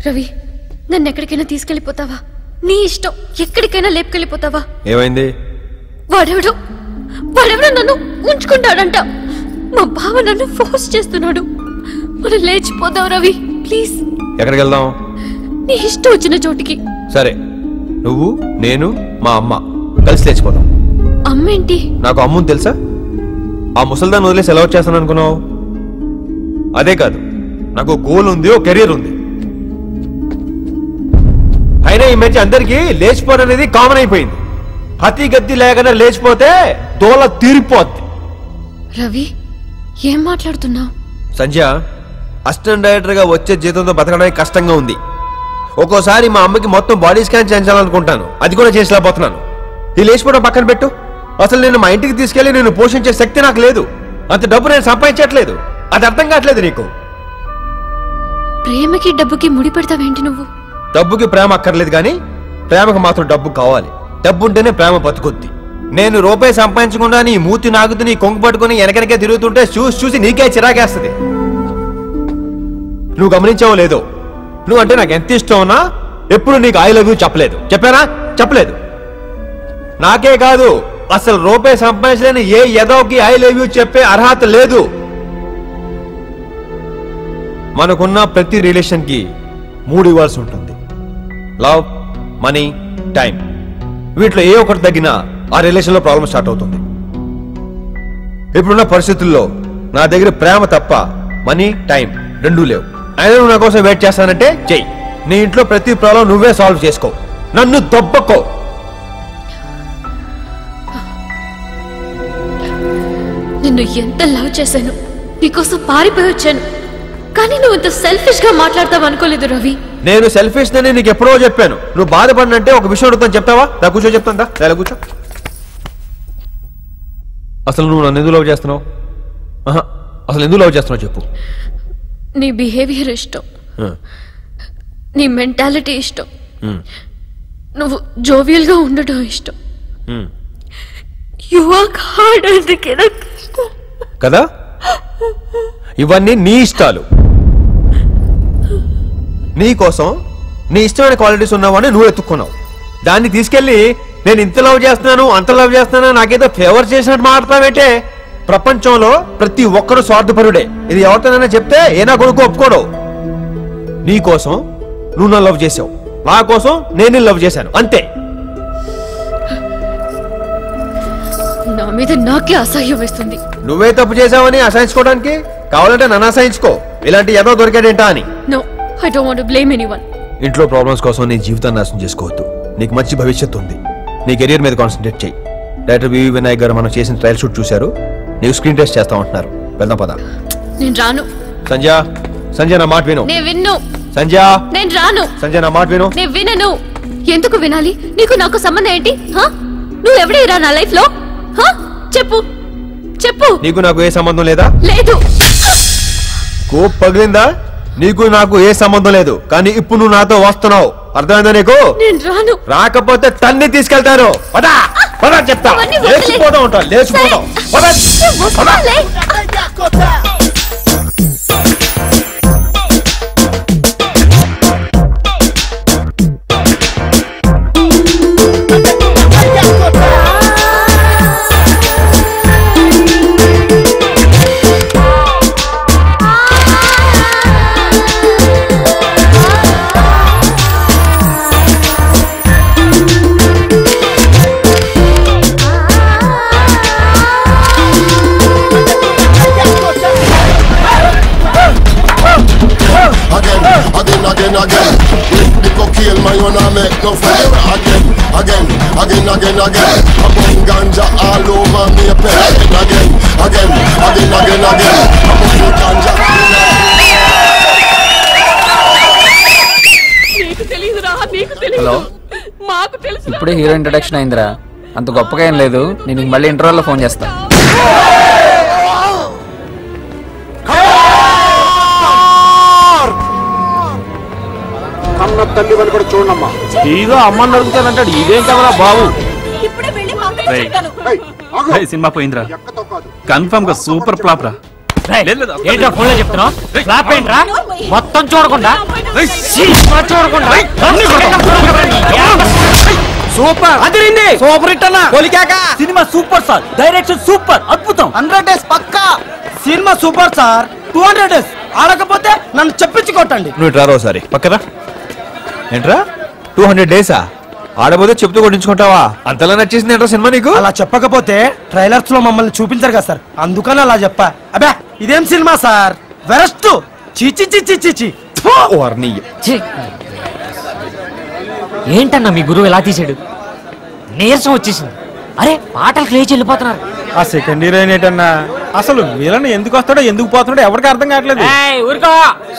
రవి, నన్ను ఎక్కడికైనా తీసుకెళ్ళిపోతావా? నీ ఇష్టం, ఎక్కడికైనా లేపుకెళ్ళిపోతావా? ఏమైంది? వాడెవడో నన్ను ఉంచుకుంటాడంట. మా బావ నన్ను ఫోర్స్ చేస్తున్నాడు. మనం లేచిపోదాం రవి, ప్లీజ్. ఎక్కడికి వెళ్దాం? నీ ఇష్టం వచ్చిన చోటికి. సరే, నువ్వు, నేను, మా అమ్మ కలిసి లేచిపోదాం. అమ్మ ఏంటి? నాకు అమ్ముని తెలుసా? ఆ ముసల్దాన్ని వదిలేసి ఎలా వచ్చేస్తాను అనుకున్నావు? అదే కాదు, నాకు గోల్ ఉంది, ఓ కెరీర్ ఉంది. అయినా ఈ మధ్య అందరికీ లేచిపోవడం అనేది కామన్ అయిపోయింది. హతి గతి లేకుండా లేచిపోతే దోల తీరిపోద్ది. రవి, ఏం మాట్లాడుతున్నావు? సంధ్య, అసిస్టెంట్ డైరెక్టర్ గా వచ్చే జీతంతో బతకడానికి కష్టంగా ఉంది. ఒక్కోసారి మా అమ్మకి మొత్తం బాడీ స్కాన్ చేయించాలనుకుంటాను, అది కూడా చేసేలేకపోతున్నాను. ఈ లేచిపోవడం పక్కన పెట్టు. అసలు నేను మా ఇంటికి తీసుకెళ్లి నేను పోషించే శక్తి నాకు లేదు. అంత డబ్బు నేను సంపాదించట్లేదు. అది అర్థం కావట్లేదు నీకు. ప్రేమకి డబ్బుకి ముడి పెడతావేంటి నువ్వు? డబ్బుకి ప్రేమ అక్కర్లేదు, కానీ ప్రేమకు మాత్రం డబ్బు కావాలి. డబ్బు ఉంటేనే ప్రేమ బతుకుద్ది. నేను రూపాయి సంపాదించకుండా నీ మూతి నాగుతూ నీ కొంగు పట్టుకుని వెనకనకే తిరుగుతుంటే చూసి నీకే చిరాకేస్తుంది. నువ్వు గమనించావో లేదో, నువ్వు అంటే నాకు ఎంత ఇష్టం ఉన్నా ఎప్పుడు నీకు ఐ లవ్ యూ చెప్పలేదు. చెప్పానా? చెప్పలేదు. నాకే కాదు, అసలు రూపాయి సంపాదించలేని ఏ ఎదోకి ఐ లవ్ యూ చెప్పే అర్హత లేదు. మనకున్న ప్రతి రిలేషన్ కి 3 ఇవ్వాల్సి ఉంటుంది: లవ్, మనీ, టైం. వీటిలో ఏ ఒక్కటి తగ్గినా ఆ రిలేషన్ లో ప్రాబ్లం స్టార్ట్ అవుతుంది. ఇప్పుడున్న పరిస్థితుల్లో నా దగ్గర ప్రేమ తప్ప మనీ, టైం రెండూ లేవు. అయినా నువ్వు నా కోసం వెయిట్ చేస్తానంటే చెయ్యి. నీ ఇంట్లో ప్రతి ప్రాబ్లం నువ్వే సాల్వ్ చేసుకో, నన్ను దొబ్బకో. నిన్ను ఎంత లవ్ చేశాను, నీకోసం పారిపోయి వచ్చాను. కానీ నువ్వు ఇంత సెల్ఫిష్ గా మాట్లాడతావు అనుకోలేదు రవి. నేను సెల్ఫిష్ అని నీకు ఎప్పుడో చెప్పాను. నువ్వు బాధపడినంటే ఒక విషయం అడుగుతాను, చెప్తావా? నా కూర్చో, చెప్తాను. ఇలా కూర్చో. అసలు నువ్వు నన్ను ఎందుకు లవ్ చేస్తున్నావు? అసలు ఎందుకు లవ్ చేస్తున్నావు చెప్పు. నీ బిహేవియర్ ఇష్టం, నీ మెంటాలిటీ ఇష్టం, నువ్వు జోవియల్ గా ఉండటం ఇష్టం. యు వర్క్ హార్డ్ అందుకే నాకు ఇష్టం కదా. ఇవన్నీ నీ ఇష్టాలు. నీ కోసం నీ ఇష్టమైన క్వాలిటీస్ ఉన్నావని నువ్వు ఎత్తుక్కున్నావు. దాన్ని తీసుకెళ్లి నేను ఇంత లవ్ చేస్తున్నాను, అంత లవ్ చేస్తున్నాను, నాకేదో ఫేవర్ చేసినట్టు మాట్లాడతావేంటే? ప్రపంచంలో ప్రతి ఒక్కరు స్వార్థపరుడే. ఇది ఎవరితోనైనా చెప్తే ఏనా కొడుకు ఒప్పుకోడు. నీ కోసం నువ్వు నన్ను లవ్ చేసావు, నా కోసం నేను లవ్ చేశాను, అంతే. నా మీద నాకే అసహ్యం వేస్తుంది. నువ్వే తప్పు చేసావని అసహించుకోవడానికి కావాలంటే నన్ను అసహించుకో. ఇలాంటి ఏదో దొరికాడేంటా అని. No, I don't want to blame anyone. ఇంట్లో ప్రాబ్లమ్స్ కోసం నీ జీవితాన్ని నాశనం చేసుకోవద్దు. నీకు మంచి భవిష్యత్తు ఉంది. నీ కెరీర్ మీద కాన్సన్ట్రేట్ చేయి. డైరెక్టర్ వివి వినాయక్ గారు మనం చేసిన ట్రయల్ షూట్ చూశారు. నీవు స్క్రీన్ టెస్ట్ చేస్తా ఉంటున్నారు. వెళ్దాం పద. నేను రాను. సంజయ్ నా మాట విను. నేను విన్ను. సంజయ్ నేను రాను. సంజయ్ నా మాట విను. నేను వినను. ఎందుకు వినాలి? నీకు నాకు సంబంధం ఏంటి? నువ్వు ఎవడేరా నా లైఫ్ లో? చెప్పు చెప్పు. నీకు నాకు ఏ సంబంధం లేదా? లేదు. కోప్ పగిలిందా? నీకు నాకు ఏ సంబంధం లేదు, కానీ ఇప్పుడు నువ్వు నాతో వస్తున్నావు. అర్థమైందా నీకు? నేను రాను. రాకపోతే తన్ని తీసుకెళ్తాను. పదా పదా చెప్తా. లేచిపోదాం ఉంటా, లేచిపోదాం. Again, the cocaine man you not make no fire. Again, I burn ganja all over me pen. Again, I burn ganja. నీకు తెలియదురా, నీకు తెలియదు. హలో, మాకు తెలుసు. ఇప్పుడే హీరో ఇంట్రడక్షన్ అయిందిరా. అంత గొప్పగా ఏం లేదు. నేను మళ్ళీ ఇంటర్వెల్లో ఫోన్ చేస్తా. కన్న తల్లి అని కూడా చూడమ్మా. హీరో అమ్మని అడుగుతానంటాడు, ఇదేం కదరా బాబు. సినిమా పోయిందిరా, కన్ఫర్మ్ గా సూపర్ ఫ్లాప్ రా. ఏంట్రా ఫోన్ లో చెప్తున్నావు? ఫ్లాప్ ఏంట్రా? మొత్తం చూడకుండా సూపర్ అదిరింది, సూపర్ హిట్ అన్న. Cinema super sir, direction super, అద్భుతం. 100 days పక్కా సినిమా సూపర్ సార్. 200 days ఆడకపోతే నన్ను చెప్పించి కొట్టండి. నువ్వు ఇట్రా ఒకసారి పక్కరా. ఏంట్రా 200 days ఆడబోతే చెప్తూ కొట్టించుకుంటావా? అంతలా నచ్చేసింది ఏంట్రా సినిమా నీకు? అలా చెప్పకపోతే ట్రైలర్స్ లో మమ్మల్ని చూపించారు కదా సార్, అందుకని అలా చెప్పా. అబ్బా ఇదేం సినిమా సార్, వెరస్ట్. చీచి చీచి చీచి. ఏంటన్నా మీ గురువు ఎలా తీసాడు? నీరసం వచ్చేసింది. అరే పాటలు లేచి వెళ్ళిపోతున్నారు. ఆ సెకండ్ హీరోయిన్ ఏంటన్నా, అసలు వీళ్ళని ఎందుకు వస్తాడో ఎందుకు పోతున్నాడో ఎవరికి అర్థం కావట్లేదు.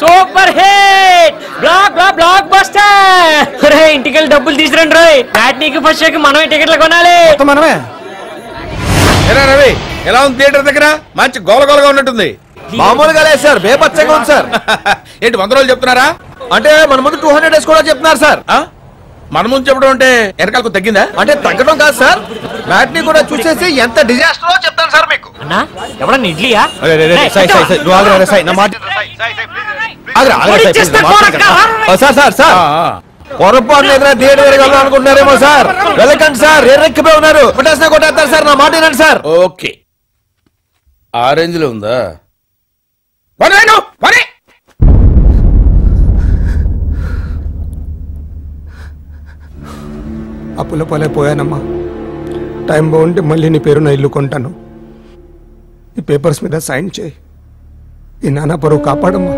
Super hit, block buster. ఇంటికి వెళ్ళి డబ్బులు తీసుకురండి రోయ్. మ్యాట్నీకి ఫస్ట్ షోకి మనమే టికెట్లు కొనాలి. మనమే. రవి ఎలా ఉంది థియేటర్ దగ్గర? మంచి గోలగోలగా ఉన్నట్టుంది. మామూలుగా లేదు సార్, బేపచ్చంగా ఉంది సార్. ఏంటి 100 రోజులు చెప్తున్నారా? అంటే మన ముందు 200 days కూడా చెప్తున్నారు సార్. మన ముందు చెప్పడం అంటే వెనకాలకు తగ్గిందా? అంటే తగ్గడం కాదు సార్, మ్యాట్ని కూడా చూసేసి ఎంత డిజాస్టర్ చెప్తాను సార్ మీకు. అన్నా ఎవడన్నా ఇడ్లీయా? పొరపాటు ఎదురా థియేటర్ వెళ్ళాలి అనుకుంటున్నారేమో సార్. వెళ్ళకండి సార్, ఎర్రెక్కిపోయి ఉన్నారు. కొట్టేసినా కొట్టేస్తారు సార్, నా మాట వినండి సార్. ఓకే ఆ రేంజ్ లో ఉందా? అప్పుల పొలే పోయానమ్మా. టైం బాగుంటే మళ్ళీ నీ పేరు నా ఇల్లు కొంటాను. ఈ పేపర్స్ మీద సైన్ చేయి. ఈ నాన్న పరువు కాపాడమ్మా.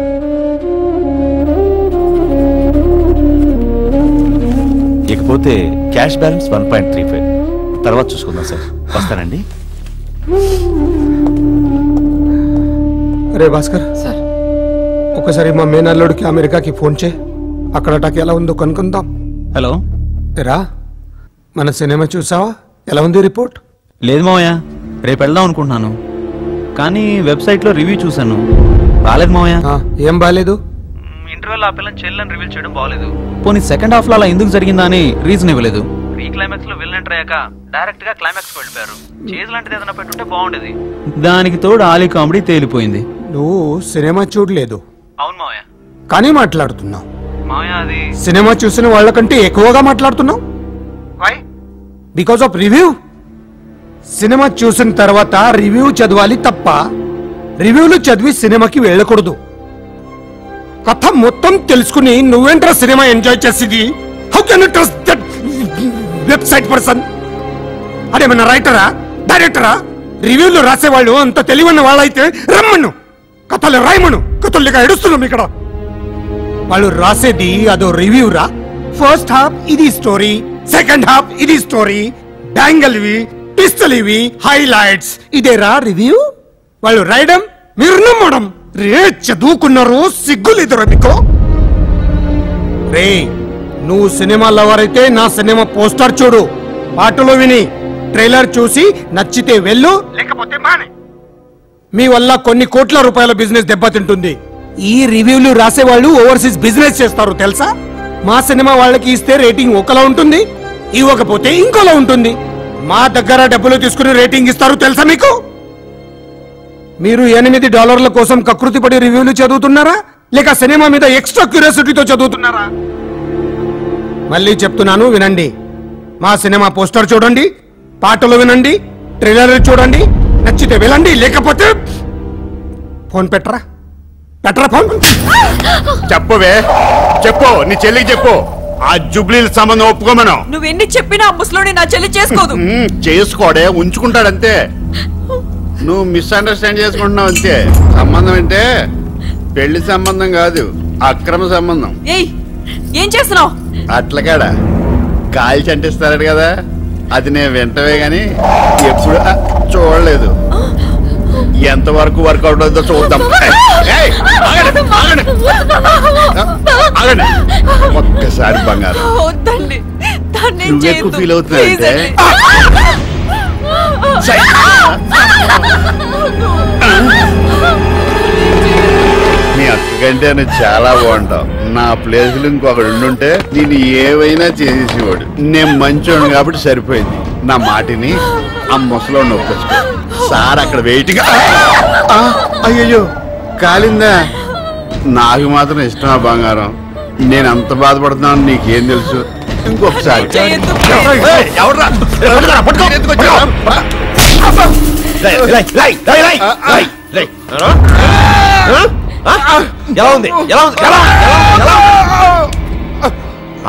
ఇకపోతే క్యాష్ బ్యాలెన్స్ 1.35 తర్వాత చూసుకుందాం సార్. వస్తానండి. అరే భాస్కర్ సార్, ఒకసారి మా మేనల్లుడికి అమెరికాకి ఫోన్ చేయి. అక్కడ టాక్ ఎలా ఉందో కనుక్కుందాం. హలో రా, మన సినిమా చూసావా? ఎలా ఉంది రిపోర్ట్? లేదు మావయ్య, రేపు వెళ్దాం అనుకుంటున్నాను. కానీ వెబ్సైట్లో రివ్యూ చూశాను, బాలేదు మావయ్య. ఏం బాలేదు? ఇంటర్వెల్ ఆ పిల్లని చెల్లెని రివీల్ చేయడం బాలేదు. పోనీ సెకండ్ హాఫ్ లో అలా ఎందుకు జరిగిందా అని రీజన్ ఇవ్వలేదు. ప్రీ క్లైమాక్స్ లో విలన్ ఎంటర్ అయ్యాక డైరెక్ట్ గా క్లైమాక్స్ కి వెళ్ళిపోయారు. చేజ్ లాంటిది ఏదైనా పెట్టుంటే బాగుండేది. దానికి తోడు ఆలీ కామెడీ తేలిపోయింది. నువ్వు సినిమా చూడలేదు? అవును మావయ్య. కానీ మాట్లాడుతున్నావు. మావయ్య అది సినిమా చూసిన వాళ్ళకంటే ఎక్కువగా మాట్లాడుతున్నావు. Because of review. సినిమా చూసిన తర్వాత రివ్యూ చదవాలి తప్ప రివ్యూలు చదివి సినిమాకి వెళ్ళకూడదు. కథ మొత్తం తెలుసుకుని నువ్వేంట్రా సినిమా ఎంజాయ్ చేసేది? How can you trust that website person? అదేమన్నా రైటరా, డైరెక్టరా? రివ్యూలు రాసేవాళ్ళు అంత తెలివన్న వాళ్ళైతే రమ్మను, కథలు రాయమను. కథలుగా ఎడుస్తున్నాం ఇక్కడ. వాళ్ళు రాసేది అదో రివ్యూ రా. ఫస్ట్ హాఫ్ ఇది స్టోరీ, సెకండ్ హాఫ్ ఇది స్టోరీ, బ్యాంగల్ ఇవి, పిస్టల్ ఇవి, హైలైట్స్. ఇదేరా రివ్యూ? వాళ్ళు రాయడం, మీరు నమ్మడం. రే చదువుకున్నారు, సిగ్గులేదురా మీకు? రే నువ్వు సినిమా లవర్ అయితే నా సినిమా పోస్టర్ చూడు, పాటలు విని, ట్రైలర్ చూసి నచ్చితే వెళ్ళు, లేకపోతే మానే. మీ వల్ల కొన్ని కోట్ల రూపాయల బిజినెస్ దెబ్బతింటుంది. ఈ రివ్యూలు రాసేవాళ్ళు ఓవర్సీస్ బిజినెస్ చేస్తారు తెలుసా? మా సినిమా వాళ్ళకి ఇస్తే రేటింగ్ ఒకలా ఉంటుంది, ఇవ్వకపోతే ఇంకోలా ఉంటుంది. మా దగ్గర డబ్బులు తీసుకుని రేటింగ్ ఇస్తారు తెలుసా మీకు? మీరు $8 కోసం కకృతి పడి రివ్యూలు చదువుతున్నారా, లేక సినిమా మీద ఎక్స్ట్రా క్యూరియాసిటీతో చదువుతున్నారా? మళ్ళీ చెప్తున్నాను వినండి. మా సినిమా పోస్టర్ చూడండి, పాటలు వినండి, ట్రైలర్ చూడండి, నచ్చితే వెళ్ళండి, లేకపోతే ఫోన్ పెట్టరా. ఫోన్ చెప్పవే, చెప్పు, నీ చెల్లికి చెప్పు. ఆ జుబ్లీల సంబంధం ఒప్పుకోమను. నువ్వెన్ని చెప్పినా ముసలోని నా చెల్లి చేసుకోదు. చేసుకోడే, ఉంచుకుంటాడంతే. నువ్వు మిస్అండర్స్టాండ్ చేసుకుంటున్నావు అంతే. సంబంధం అంటే పెళ్లి సంబంధం కాదు, అక్రమ సంబంధం. ఏయ్ ఏం చేస్తున్నావు? అట్లకాడా కాయలు చంటిస్తారట కదా, అది నేను వింటవే గాని ఎప్పుడు చూడలేదు. ఎంతవరకు వర్కౌట్ అవుతుందో చూద్దాం. ఒక్కసారి బంగారం, నువ్వు ఎక్కువ ఫీల్ అవుతున్నావంటే మీ అక్క కంటే నువ్వు చాలా బాగుంటావు. నా ప్లేస్ లో ఇంకొకడు ఉండుంటే నేను ఏవైనా చేసేసేవాడు. నేను మంచోడు కాబట్టి సరిపోయింది. నా మాటిని ఆ ముసలో నొప్పించుకో. సార్ అక్కడ వెయిట్గా. అయ్యో కాలిందా? నాకు మాత్రం ఇష్టమా బంగారం? నేను అంత బాధపడుతున్నాను నీకేం తెలుసు? ఇంకొకసారి ఎలా ఉంది?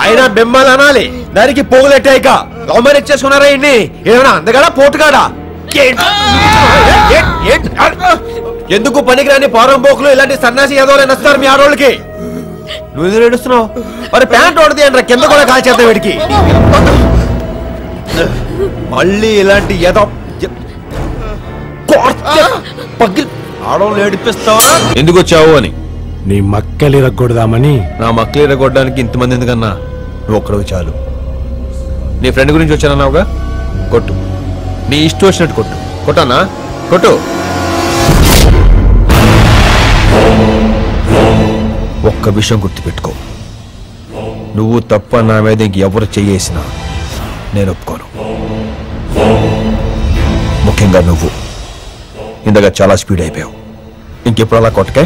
ఆయన బెమ్మలు అనాలి, దానికి పోగులెట్టాయిక లవ్ మ్యారేజ్ చేసుకున్నారా? ఏంటి ఏమైనా అందగాడా పోటుగాడా? ఎందుకు పనికిరాని పారం పోకులు ఇలాంటి సన్నాసి ఏదోలైనా వస్తారు మీ ఆడోళ్ళకి. నువ్వు ఎందుకు ఏడుస్తున్నావు? మరి ప్యాంట్ ఓడది అంటారా, కింద కూడా కాల్చేద్దాం వీడికి. మళ్ళీ ఇలాంటి ఏదో ఆడవాళ్ళు ఏడిపిస్తావా? ఎందుకు వచ్చావు అని. నీ మక్కలు ఇరగొడదామని. నా మక్కలు ఇరగొట్టడానికి ఇంతమంది ఎందుకన్నా? నువ్వు ఒక్కడివి చాలు. నీ ఫ్రెండ్ గురించి వచ్చానన్నావుగా, కొట్టు. నీ ఇష్టం వచ్చినట్టు కొట్టు. కొట్టానా? కొట్టు. ఒక్క విషయం గుర్తుపెట్టుకో, నువ్వు తప్ప నా మీద ఇంకెవరు చెయ్యేసినా నేను ఒప్పుకోను. ముఖ్యంగా నువ్వు ఇంతగా చాలా స్పీడ్ అయిపోయావు. ఇంకెప్పుడు అలా కొట్టకే.